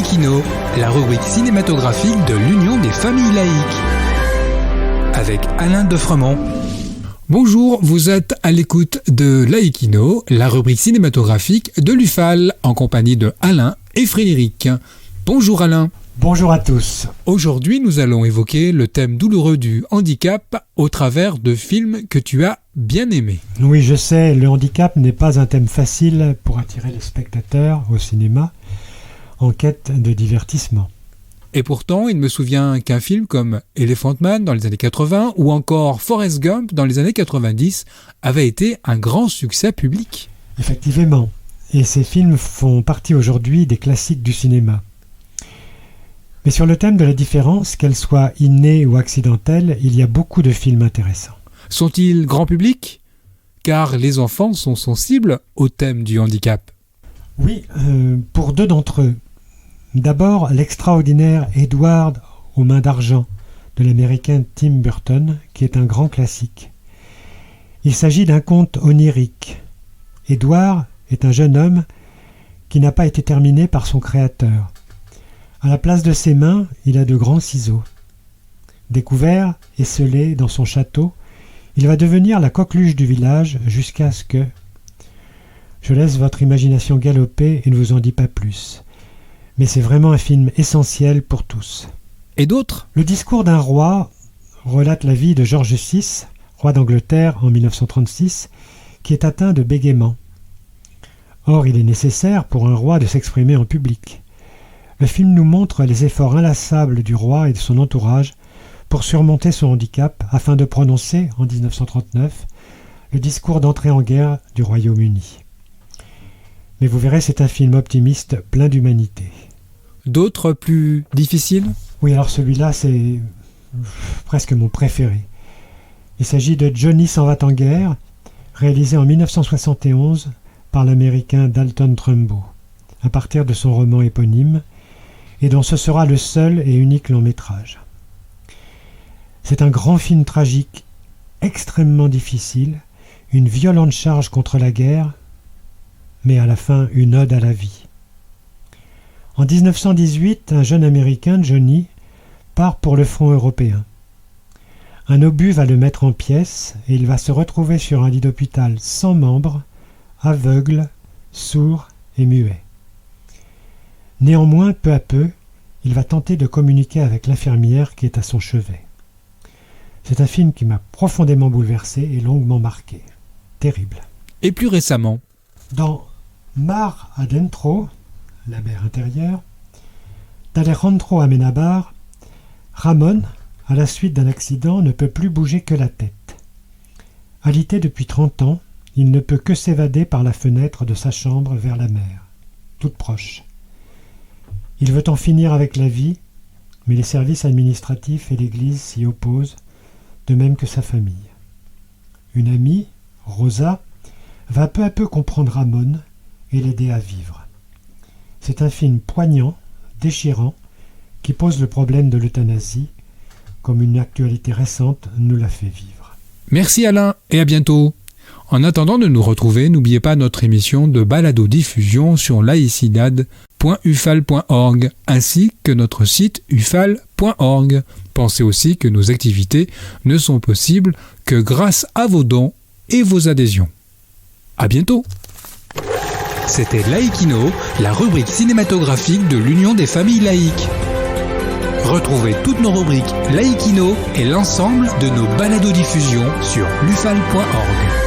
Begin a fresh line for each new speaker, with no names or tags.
Laïkino, la rubrique cinématographique de l'Union des familles laïques. Avec Alain Defremont. Bonjour, vous êtes à l'écoute de Laïkino, la rubrique cinématographique de l'UFAL, en compagnie de Alain et Frédéric. Bonjour Alain.
Bonjour à tous.
Aujourd'hui, nous allons évoquer le thème douloureux du handicap au travers de films que tu as bien aimés.
Oui, je sais, le handicap n'est pas un thème facile pour attirer les spectateurs au cinéma en quête de divertissement.
Et pourtant, il me souvient qu'un film comme Elephant Man dans les années 80 ou encore Forrest Gump dans les années 90 avait été un grand succès public.
Effectivement, et ces films font partie aujourd'hui des classiques du cinéma. Mais sur le thème de la différence, qu'elle soit innée ou accidentelle, il y a beaucoup de films intéressants.
Sont-ils grand public ? Car les enfants sont sensibles au thème du handicap.
Oui, pour deux d'entre eux. D'abord, l'extraordinaire Edward aux mains d'argent de l'américain Tim Burton, qui est un grand classique. Il s'agit d'un conte onirique. Edward est un jeune homme qui n'a pas été terminé par son créateur. À la place de ses mains, il a de grands ciseaux. Découvert et scellé dans son château, il va devenir la coqueluche du village jusqu'à ce que... Je laisse votre imagination galoper et ne vous en dis pas plus. Mais c'est vraiment un film essentiel pour tous.
Et d'autres ?
Le discours d'un roi relate la vie de George VI, roi d'Angleterre en 1936, qui est atteint de bégaiement. Or, il est nécessaire pour un roi de s'exprimer en public. Le film nous montre les efforts inlassables du roi et de son entourage pour surmonter son handicap afin de prononcer, en 1939, le discours d'entrée en guerre du Royaume-Uni. Mais vous verrez, c'est un film optimiste, plein d'humanité.
D'autres plus difficiles ?
Oui, alors celui-là, c'est presque mon préféré. Il s'agit de Johnny s'en va en guerre, réalisé en 1971 par l'américain Dalton Trumbo, à partir de son roman éponyme, et dont ce sera le seul et unique long-métrage. C'est un grand film tragique, extrêmement difficile, une violente charge contre la guerre, mais à la fin une ode à la vie. En 1918, un jeune Américain, Johnny, part pour le front européen. Un obus va le mettre en pièces et il va se retrouver sur un lit d'hôpital sans membres, aveugle, sourd et muet. Néanmoins, peu à peu, il va tenter de communiquer avec l'infirmière qui est à son chevet. C'est un film qui m'a profondément bouleversé et longuement marqué. Terrible.
Et plus récemment ?
Dans Mar Adentro, la mer intérieure, d'Alejandro Amenábar, Ramón, à la suite d'un accident, ne peut plus bouger que la tête. Alité depuis 30 ans, il ne peut que s'évader par la fenêtre de sa chambre vers la mer, toute proche. Il veut en finir avec la vie, mais les services administratifs et l'Église s'y opposent, de même que sa famille. Une amie, Rosa, va peu à peu comprendre Ramón et l'aider à vivre. C'est un film poignant, déchirant, qui pose le problème de l'euthanasie, comme une actualité récente nous l'a fait vivre.
Merci Alain et à bientôt. En attendant de nous retrouver, n'oubliez pas notre émission de balado-diffusion sur laicidad.ufal.org ainsi que notre site ufal.org. Pensez aussi que nos activités ne sont possibles que grâce à vos dons et vos adhésions. À bientôt. C'était Laïkino, la rubrique cinématographique de l'Union des familles laïques. Retrouvez toutes nos rubriques Laïkino et l'ensemble de nos balados-diffusions sur lufal.org.